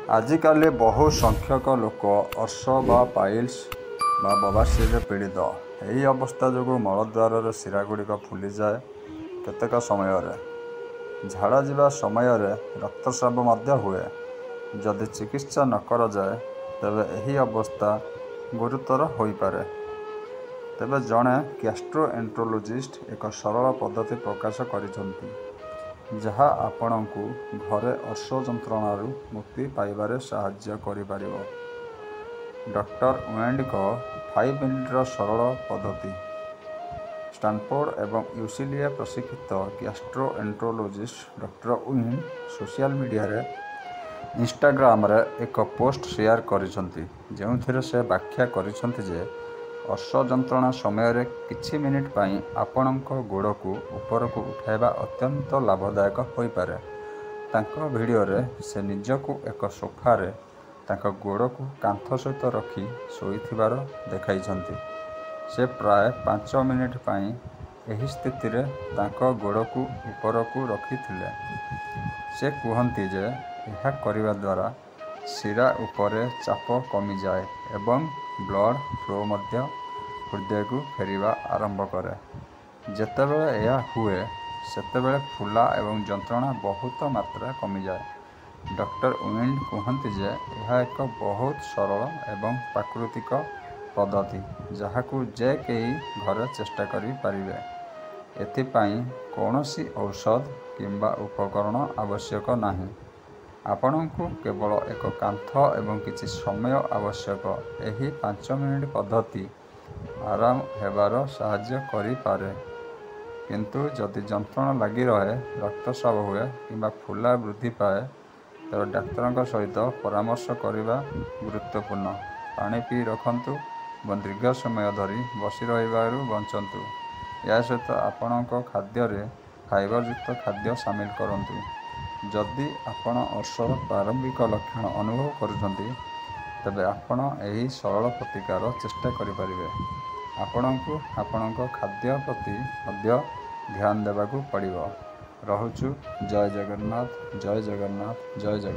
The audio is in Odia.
ଆଜିକାଲି ବହୁ ସଂଖ୍ୟକ ଲୋକ ଅର୍ଶ ବା ପାଇଲ୍ସ ବା ବବାସିରରେ ପୀଡ଼ିତ। ଏହି ଅବସ୍ଥା ଯୋଗୁଁ ମଳଦ୍ୱାରର ଶିରାଗୁଡ଼ିକ ଫୁଲିଯାଏ। କେତେକ ସମୟରେ ଝାଡ଼ା ଯିବା ସମୟରେ ରକ୍ତସ୍ରାବ ମଧ୍ୟ ହୁଏ। ଯଦି ଚିକିତ୍ସା ନ କରାଯାଏ ତେବେ ଏହି ଅବସ୍ଥା ଗୁରୁତର ହୋଇପାରେ। ତେବେ ଜଣେ ଗ୍ୟାଷ୍ଟ୍ରୋଏଣ୍ଟରୋଲୋଜିଷ୍ଟ ଏକ ସରଳ ପଦ୍ଧତି ପ୍ରକାଶ କରିଛନ୍ତି ଯାହା ଆପଣଙ୍କୁ ଘରେ ଅର୍ଶ ଯନ୍ତ୍ରଣାରୁ ମୁକ୍ତି ପାଇବାରେ ସାହାଯ୍ୟ କରିପାରିବ। ଡକ୍ଟର ୱେଣ୍ଡଙ୍କ 5 ମିନିଟର ସରଳ ପଦ୍ଧତି। ଷ୍ଟାନଫୋର୍ଡ ଏବଂ ୟୁସିଏଲଏ ପ୍ରଶିକ୍ଷିତ ଗ୍ୟାଷ୍ଟ୍ରୋଏଣ୍ଟରୋଲୋଜିଷ୍ଟ ଡକ୍ଟର ୱେଣ୍ଡ ସୋସିଆଲ ମିଡ଼ିଆରେ ଇନଷ୍ଟାଗ୍ରାମରେ ଏକ ପୋଷ୍ଟ ସେୟାର କରିଛନ୍ତି ଯେଉଁଥିରେ ସେ ବ୍ୟାଖ୍ୟା କରିଛନ୍ତି ଯେ ଅର୍ଶ ଯନ୍ତ୍ରଣା ସମୟରେ କିଛି ମିନିଟ ପାଇଁ ଆପଣଙ୍କ ଗୋଡ଼କୁ ଉପରକୁ ଉଠାଇବା ଅତ୍ୟନ୍ତ ଲାଭଦାୟକ ହୋଇପାରେ। ତାଙ୍କ ଭିଡିଓରେ ସେ ନିଜକୁ ଏକ ସୋଫାରେ ତାଙ୍କ ଗୋଡ଼କୁ କାନ୍ଥ ସହିତ ରଖି ଶୋଇଥିବାର ଦେଖାଇଛନ୍ତି। ସେ ପ୍ରାୟ 5 ମିନିଟ ପାଇଁ ଏହି ସ୍ଥିତିରେ ତାଙ୍କ ଗୋଡ଼କୁ ଉପରକୁ ରଖିଥିଲେ। ସେ କୁହନ୍ତି ଯେ ଏହା କରିବା ଦ୍ୱାରା ଶିରା ଉପରେ ଚାପ କମିଯାଏ ଏବଂ ବ୍ଲଡ୍ ଫ୍ଲୋ ମଧ୍ୟ ହୃଦୟକୁ ଫେରିବା ଆରମ୍ଭ କରେ। ଯେତେବେଳେ ଏହା ହୁଏ ସେତେବେଳେ ଫୁଲା ଏବଂ ଯନ୍ତ୍ରଣା ବହୁତ ମାତ୍ରାରେ କମିଯାଏ। ଡକ୍ଟର ୱେଣ୍ଡ କୁହନ୍ତି ଯେ ଏହା ଏକ ବହୁତ ସରଳ ଏବଂ ପ୍ରାକୃତିକ ପଦ୍ଧତି ଯାହାକୁ ଯେ କେହି ଘରେ ଚେଷ୍ଟା କରିପାରିବେ। ଏଥିପାଇଁ କୌଣସି ଔଷଧ କିମ୍ବା ଉପକରଣ ଆବଶ୍ୟକ ନାହିଁ। ଆପଣଙ୍କୁ କେବଳ ଏକ କାନ୍ଥ ଏବଂ କିଛି ସମୟ ଆବଶ୍ୟକ। ଏହି 5 ମିନିଟ ପଦ୍ଧତି ଆରାମ ହେବାରେ ସାହାଯ୍ୟ କରିପାରେ। କିନ୍ତୁ ଯଦି ଯନ୍ତ୍ରଣା ଲାଗି ରହେ ରକ୍ତସ୍ରାବ ହୁଏ କିମ୍ବା ଫୁଲା ବୃଦ୍ଧି ପାଏ ତେବେ ଡାକ୍ତରଙ୍କ ସହିତ ପରାମର୍ଶ କରିବା ଗୁରୁତ୍ୱପୂର୍ଣ୍ଣ। ପାଣି ପିଇ ରଖନ୍ତୁ ଏବଂ ଦୀର୍ଘ ସମୟ ଧରି ବସି ରହିବାରୁ ବଞ୍ଚନ୍ତୁ। ଏହା ସହିତ ଆପଣଙ୍କ ଖାଦ୍ୟରେ ଫାଇବରଯୁକ୍ତ ଖାଦ୍ୟ ସାମିଲ କରନ୍ତୁ। ଯଦି ଆପଣ ଅର୍ଶର ପ୍ରାରମ୍ଭିକ ଲକ୍ଷଣ ଅନୁଭବ କରୁଛନ୍ତି ତେବେ ଆପଣ ଏହି ସରଳ ପ୍ରତିକାର ଚେଷ୍ଟା କରିପାରିବେ। ଆପଣଙ୍କୁ ଆପଣଙ୍କ ଖାଦ୍ୟ ପ୍ରତି ମଧ୍ୟ ଧ୍ୟାନ ଦେବାକୁ ପଡ଼ିବ। ରହୁଛୁ। ଜୟ ଜଗନ୍ନାଥ। ଜୟ ଜଗନ୍ନାଥ। ଜୟ ଜଗନ୍ନାଥ।